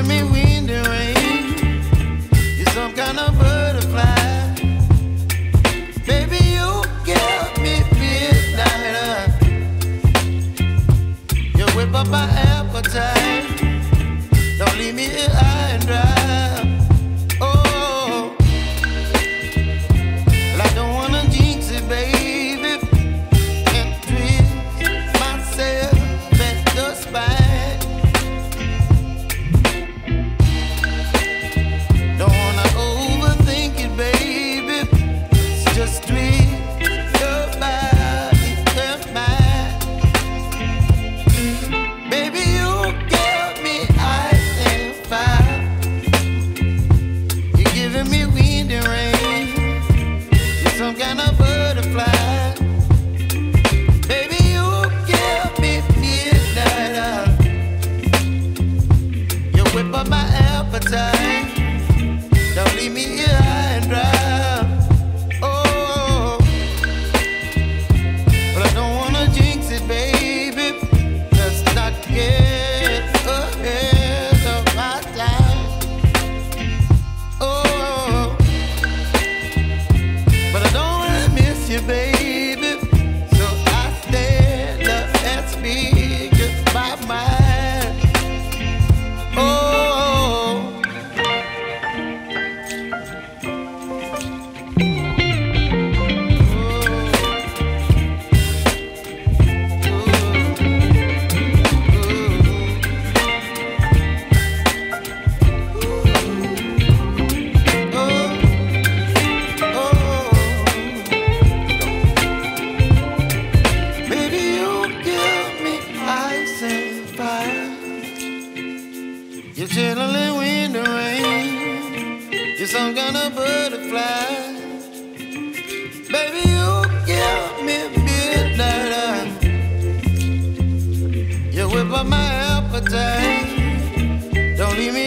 giving me wind and rain. You're some kind of butterfly. Baby, you give me midnight. You whip up my appetite. Don't leave me here high and dry. Oh, well, I don't wanna jinx it, baby, and twist myself at the spine. Don't wanna overthink it, baby. It's just twist your body and mine. Baby, you give me ice and fire. You're giving me wind and rain. You're some kind of butterfly. Baby, you give me midnight. You whip up my appetite. Don't leave me here high and dry. Oh, but I don't wanna jinx it, baby. Let's not get ahead of my time. Oh, but I don't wanna miss you, baby. So I stand up and speak just my mind. Oh. You're chilling wind and rain. You're some kind of butterfly. Baby, you give me midnight. You whip up my appetite. Don't leave me